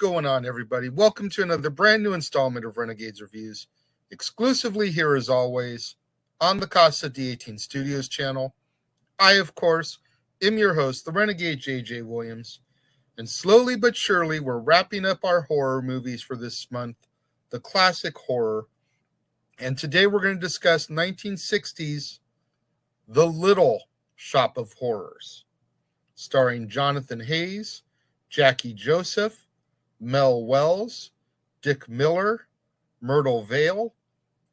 going on, everybody? Welcome to another brand new installment of Renegades Reviews, exclusively here as always on the Casa D18 Studios channel. I, of course, am your host, the Renegade JJ Williams, and slowly but surely we're wrapping up our horror movies for this month, the classic horror. And today we're going to discuss 1960s The Little Shop of Horrors, starring Jonathan Hayes, Jackie Joseph, Mel Wells, Dick Miller, Myrtle Vale,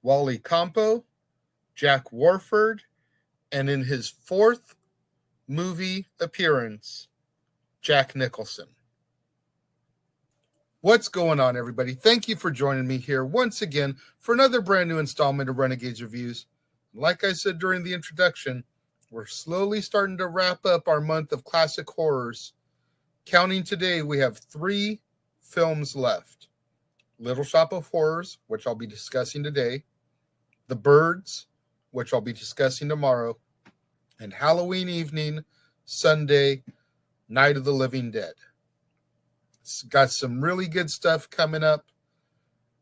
Wally Campo, Jack Warford, and in his fourth movie appearance, Jack Nicholson. What's going on, everybody? Thank you for joining me here once again for another brand new installment of Renegades Reviews. Like I said during the introduction, we're slowly starting to wrap up our month of classic horrors. Counting today, we have 3 films left. Little Shop of Horrors, which I'll be discussing today, The Birds, which I'll be discussing tomorrow, and Halloween Evening, Sunday, Night of the Living Dead. It's got some really good stuff coming up,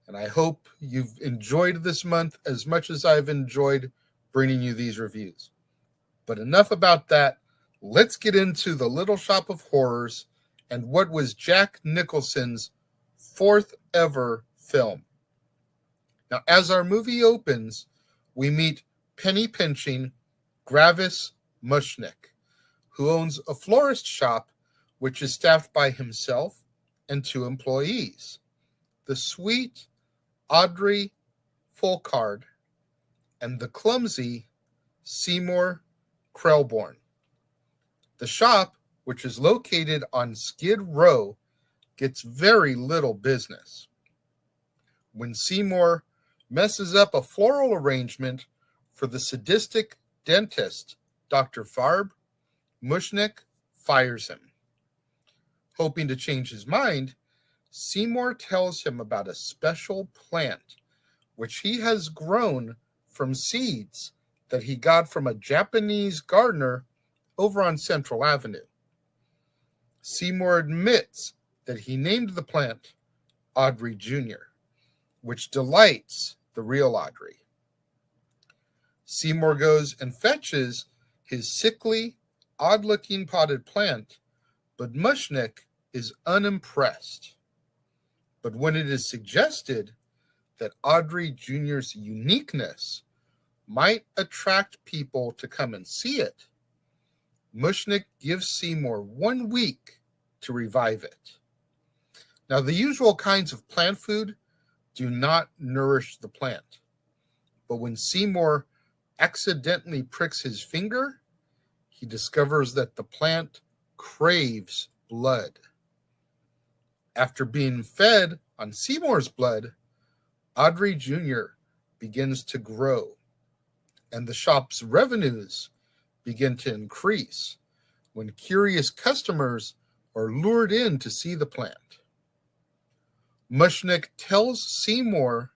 and I hope you've enjoyed this month as much as I've enjoyed bringing you these reviews. But enough about that. Let's get into The Little Shop of Horrors and what was Jack Nicholson's 4th ever film. Now, as our movie opens, we meet penny pinching Gravis Mushnick, who owns a florist shop which is staffed by himself and 2 employees, the sweet Audrey Folkard and the clumsy Seymour Krelborn. The shop, which is located on Skid Row, gets very little business. When Seymour messes up a floral arrangement for the sadistic dentist, Dr. Farb, Mushnick fires him. Hoping to change his mind, Seymour tells him about a special plant which he has grown from seeds that he got from a Japanese gardener over on Central Avenue. Seymour admits that he named the plant Audrey Jr., which delights the real Audrey. Seymour goes and fetches his sickly, odd-looking potted plant, but Mushnick is unimpressed. But when it is suggested that Audrey Jr.'s uniqueness might attract people to come and see it, Mushnick gives Seymour 1 week to revive it. Now, the usual kinds of plant food do not nourish the plant, but when Seymour accidentally pricks his finger, he discovers that the plant craves blood. After being fed on Seymour's blood, Audrey Jr. begins to grow, and the shop's revenues begin to increase when curious customers are lured in to see the plant. Mushnick tells Seymour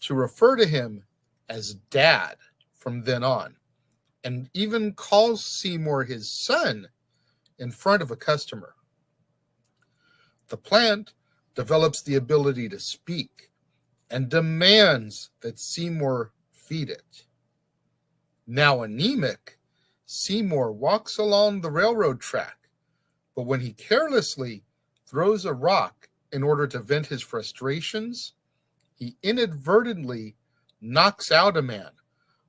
to refer to him as Dad from then on, and even calls Seymour his son in front of a customer. The plant develops the ability to speak and demands that Seymour feed it. Now anemic, Seymour walks along the railroad track, but when he carelessly throws a rock in order to vent his frustrations, he inadvertently knocks out a man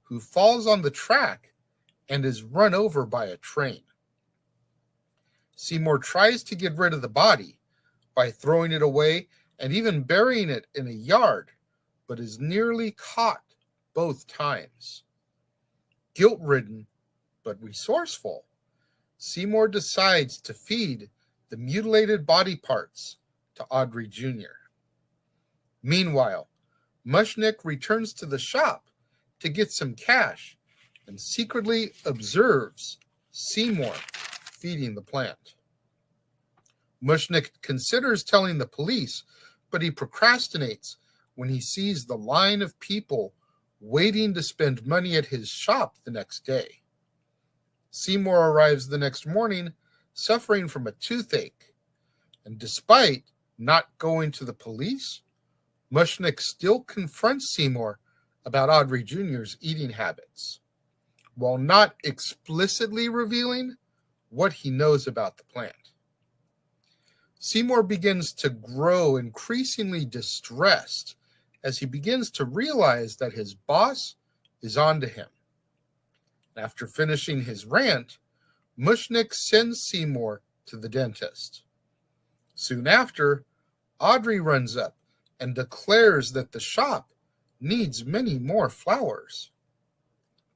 who falls on the track and is run over by a train. Seymour tries to get rid of the body by throwing it away and even burying it in a yard, but is nearly caught both times. Guilt-ridden but resourceful, Seymour decides to feed the mutilated body parts to Audrey Jr. Meanwhile, Mushnick returns to the shop to get some cash and secretly observes Seymour feeding the plant. Mushnick considers telling the police, but he procrastinates when he sees the line of people waiting to spend money at his shop the next day. Seymour arrives the next morning suffering from a toothache, and despite Not going to the police, Mushnick still confronts Seymour about Audrey Jr.'s eating habits, while not explicitly revealing what he knows about the plant. Seymour begins to grow increasingly distressed as he begins to realize that his boss is onto him. After finishing his rant, Mushnick sends Seymour to the dentist. Soon after, Audrey runs up and declares that the shop needs many more flowers.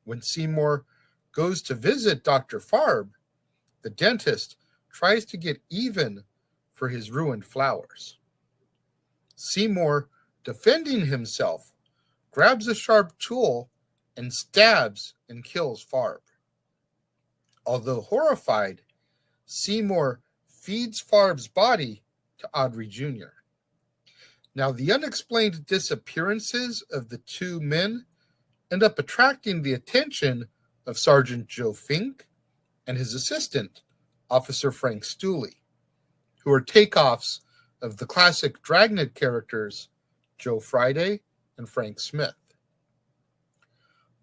When Seymour goes to visit Dr. Farb, the dentist tries to get even for his ruined flowers. Seymour, defending himself, grabs a sharp tool and stabs and kills Farb. Although horrified, Seymour feeds Farb's body to Audrey Jr. Now, the unexplained disappearances of the two men end up attracting the attention of Sergeant Joe Fink and his assistant, Officer Frank Stooley, who are takeoffs of the classic Dragnet characters Joe Friday and Frank Smith.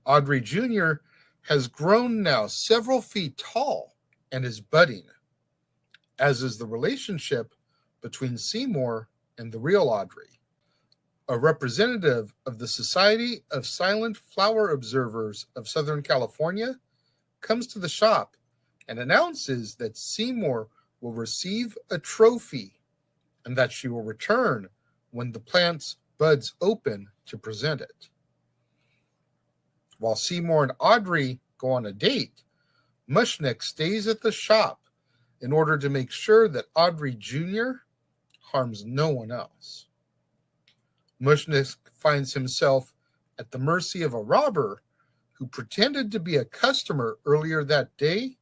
Audrey Jr. has grown now several feet tall and is budding, as is the relationship between Seymour and the real Audrey. A representative of the Society of Silent Flower Observers of Southern California comes to the shop and announces that Seymour will receive a trophy and that she will return when the plant's buds open to present it. While Seymour and Audrey go on a date, Mushnick stays at the shop in order to make sure that Audrey Jr. harms no one else. Mushnick finds himself at the mercy of a robber who pretended to be a customer earlier that day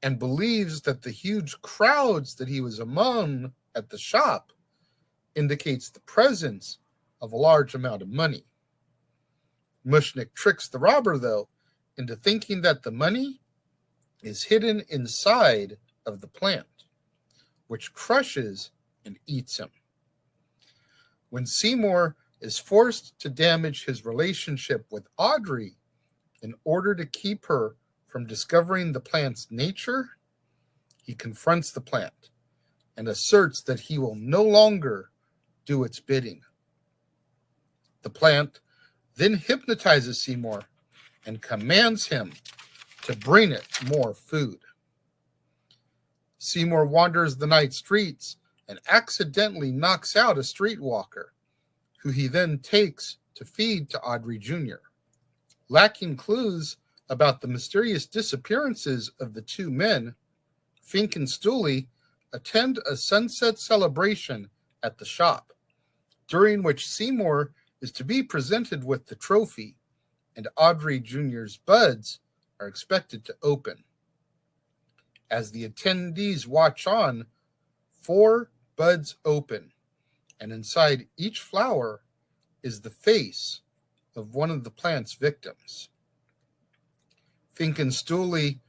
and believes that the huge crowds that he was among at the shop indicates the presence of a large amount of money. Mushnick tricks the robber, though, into thinking that the money is hidden inside of the plant, which crushes and eats him. When Seymour is forced to damage his relationship with Audrey in order to keep her from discovering the plant's nature, he confronts the plant and asserts that he will no longer do its bidding. The plant then hypnotizes Seymour and commands him to bring it more food. Seymour wanders the night streets and accidentally knocks out a streetwalker, who he then takes to feed to Audrey Jr. Lacking clues about the mysterious disappearances of the two men, Fink and Stooley attend a sunset celebration at the shop, during which Seymour is to be presented with the trophy, and Audrey Jr.'s buds are expected to open. As the attendees watch on, 4 buds open, and inside each flower is the face of one of the plant's victims. Fink and Stooley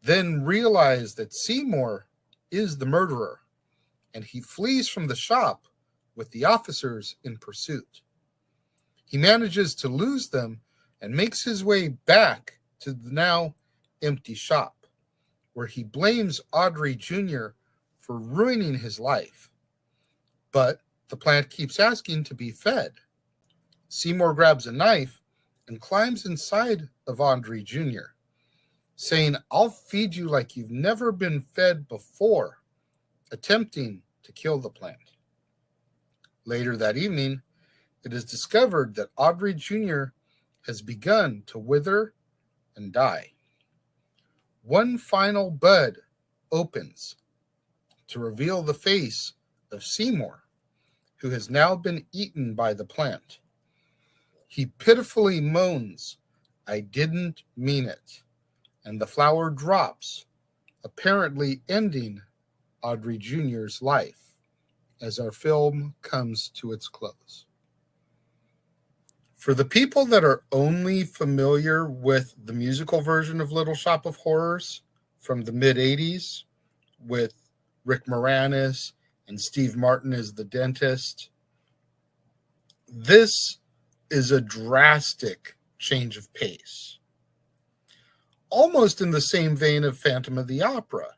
then realize that Seymour is the murderer, and he flees from the shop with the officers in pursuit. He manages to lose them and makes his way back to the now empty shop, where he blames Audrey Jr. for ruining his life. But the plant keeps asking to be fed. Seymour grabs a knife and climbs inside of Audrey Jr., saying, "I'll feed you like you've never been fed before," attempting to kill the plant. Later that evening, it is discovered that Audrey Jr. has begun to wither and die. One final bud opens to reveal the face of Seymour, who has now been eaten by the plant. He pitifully moans, "I didn't mean it," and the flower drops, apparently ending Audrey Jr.'s life as our film comes to its close. For the people that are only familiar with the musical version of Little Shop of Horrors from the mid-'80s with Rick Moranis and Steve Martin is the dentist. This is a drastic change of pace, almost in the same vein of Phantom of the Opera,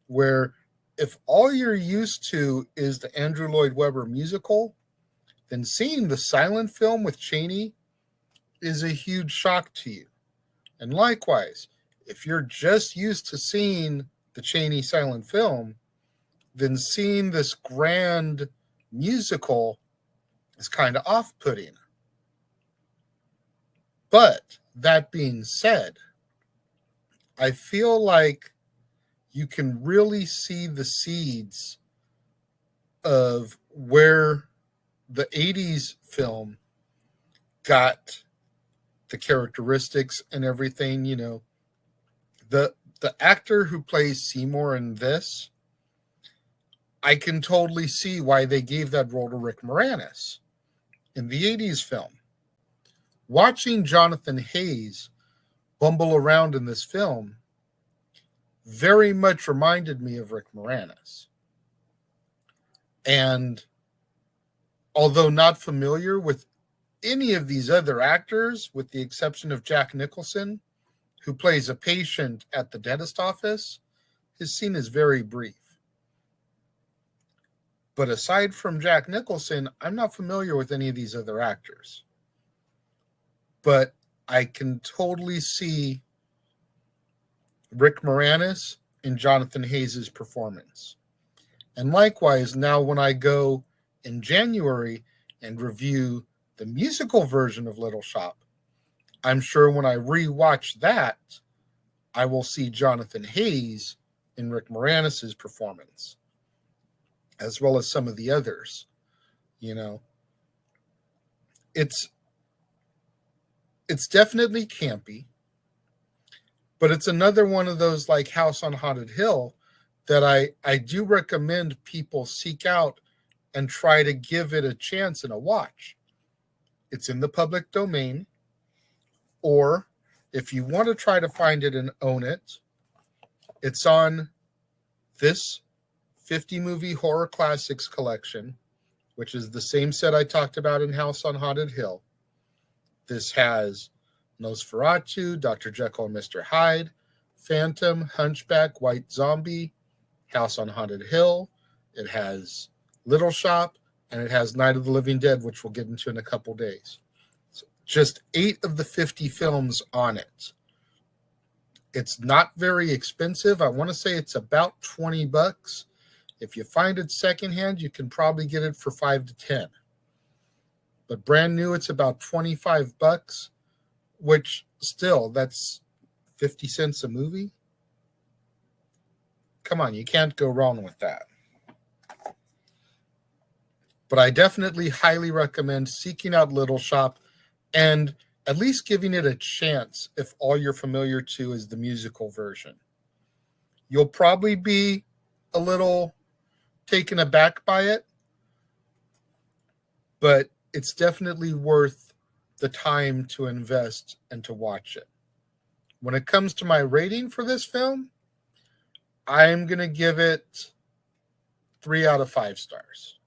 where if all you're used to is the Andrew Lloyd Webber musical, then seeing the silent film with Chaney is a huge shock to you. And likewise, if you're just used to seeing the Chaney silent film, then seeing this grand musical is kind of off-putting. But that being said, I feel like you can really see the seeds of where the 80s film got the characteristics and everything. You know, the actor who plays Seymour in this, I can totally see why they gave that role to Rick Moranis in the 80s film. Watching Jonathan Hayes bumble around in this film very much reminded me of Rick Moranis. And although not familiar with any of these other actors, with the exception of Jack Nicholson, who plays a patient at the dentist office, his scene is very brief. But aside from Jack Nicholson, I'm not familiar with any of these other actors. But I can totally see Rick Moranis in Jonathan Hayes' performance. And likewise, now when I go in January and review the musical version of Little Shop, I'm sure when I rewatch that, I will see Jonathan Hayes in Rick Moranis' performance, as well as some of the others. You know, it's definitely campy, but it's another one of those like House on Haunted Hill that I do recommend people seek out and try to give it a chance and a watch. It's in the public domain, or if you want to try to find it and own it, it's on this 50 movie horror classics collection, which is the same set I talked about in House on Haunted Hill. This has Nosferatu, Dr. Jekyll and Mr. Hyde, Phantom, Hunchback, White Zombie, House on Haunted Hill. It has Little Shop, and it has Night of the Living Dead, which we'll get into in a couple days. So just 8 of the 50 films on it. It's not very expensive. I want to say it's about $20. If you find it secondhand, you can probably get it for $5 to $10. But brand new, it's about $25, which still, that's 50 cents a movie. Come on, you can't go wrong with that. But I definitely highly recommend seeking out Little Shop and at least giving it a chance if all you're familiar to is the musical version. You'll probably be a little taken aback by it, but it's definitely worth the time to invest and to watch it. When it comes to my rating for this film, I'm going to give it 3 out of 5 stars.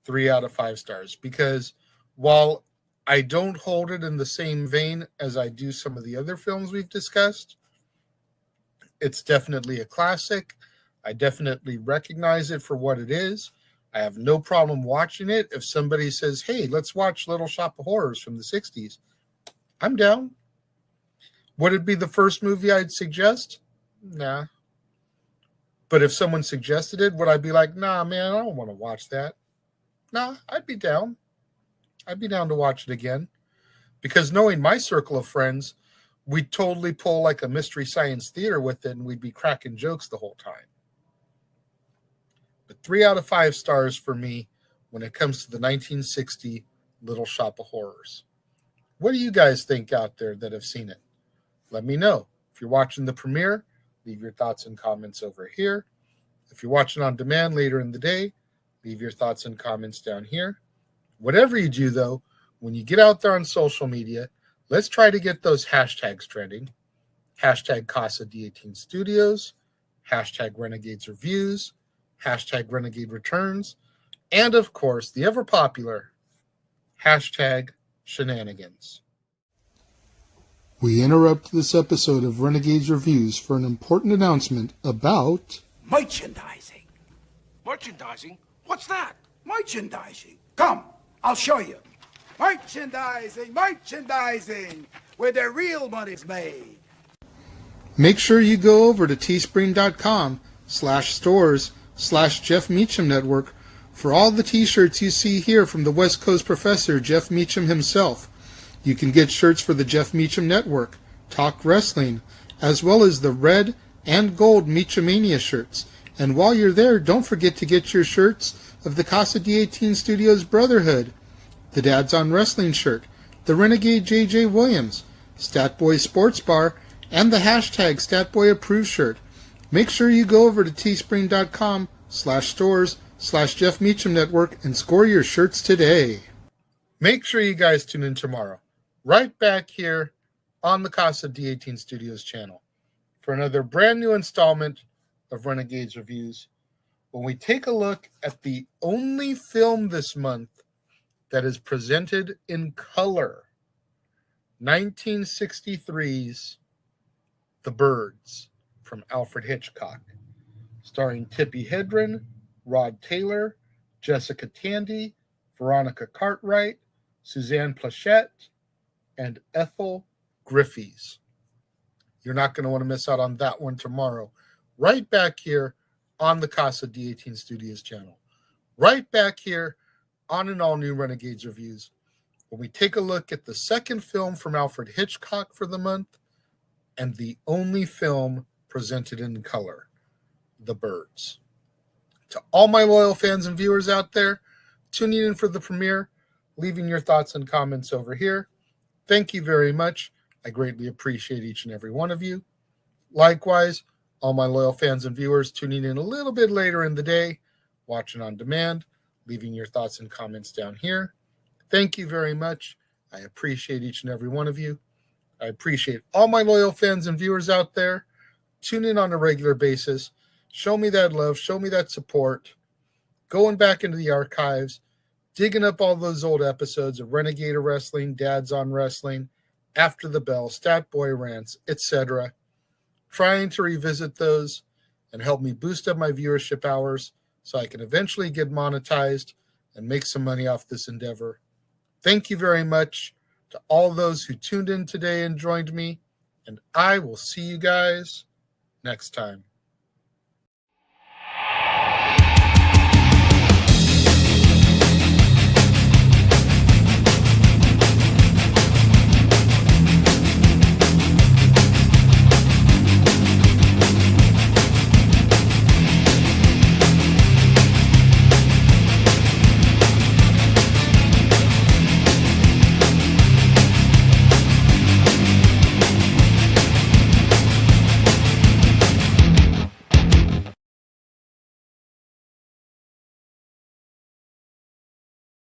3 out of 5 stars, because while I don't hold it in the same vein as I do some of the other films we've discussed, it's definitely a classic. I definitely recognize it for what it is. I have no problem watching it. If somebody says, hey, let's watch Little Shop of Horrors from the 60s, I'm down. Would it be the first movie I'd suggest? Nah. But if someone suggested it, would I be like, nah, man, I don't want to watch that? Nah, I'd be down. I'd be down to watch it again. Because knowing my circle of friends, we'd totally pull like a Mystery Science Theater with it, and we'd be cracking jokes the whole time. But 3 out of 5 stars for me when it comes to the 1960 Little Shop of Horrors. What do you guys think out there that have seen it? Let me know. If you're watching the premiere, leave your thoughts and comments over here. If you're watching on demand later in the day, leave your thoughts and comments down here. Whatever you do, though, when you get out there on social media, let's try to get those hashtags trending. Hashtag Casa D18 Studios, hashtag Renegades Reviews, hashtag Renegade Returns, and of course, the ever popular hashtag Shenanigans. We interrupt this episode of Renegades Reviews for an important announcement about merchandising. Merchandising? What's that? Merchandising. Come, I'll show you. Merchandising, where the real money's made. Make sure you go over to teespring.com/stores/Jeff Meacham Network for all the t-shirts you see here from the West Coast professor, Jeff Meacham himself. You can get shirts for the Jeff Meacham Network, Talk Wrestling, as well as the red and gold Meachamania shirts. And while you're there, don't forget to get your shirts of the Casa D18 Studios Brotherhood, the Dads on Wrestling shirt, the Renegade JJ Williams, Statboy Sports Bar, and the hashtag Statboy Approved shirt. Make sure you go over to teespring.com/stores/Jeff Meacham Network and score your shirts today. Make sure you guys tune in tomorrow, right back here on the Casa D18 Studios channel, for another brand new installment of Renegades Reviews, when we take a look at the only film this month that is presented in color, 1963's The Birds from Alfred Hitchcock, starring Tippi Hedren, Rod Taylor, Jessica Tandy, Veronica Cartwright, Suzanne Plachette, and Ethel Griffiths. You're not going to want to miss out on that one tomorrow, right back here on the Casa D18 Studios channel, right back here on an all-new Renegades Reviews, when we take a look at the second film from Alfred Hitchcock for the month, and the only film presented in color, The Birds. To all my loyal fans and viewers out there, tuning in for the premiere, leaving your thoughts and comments over here, thank you very much. I greatly appreciate each and every one of you. Likewise, all my loyal fans and viewers tuning in a little bit later in the day, watching on demand, leaving your thoughts and comments down here. Thank you very much. I appreciate each and every one of you. I appreciate all my loyal fans and viewers out there. Tune in on a regular basis. Show me that love. Show me that support. Going back into the archives, digging up all those old episodes of Renegade Wrestling, Dads on Wrestling, After the Bell, Stat Boy Rants, etc. Trying to revisit those and help me boost up my viewership hours so I can eventually get monetized and make some money off this endeavor. Thank you very much to all those who tuned in today and joined me, and I will see you guys next time.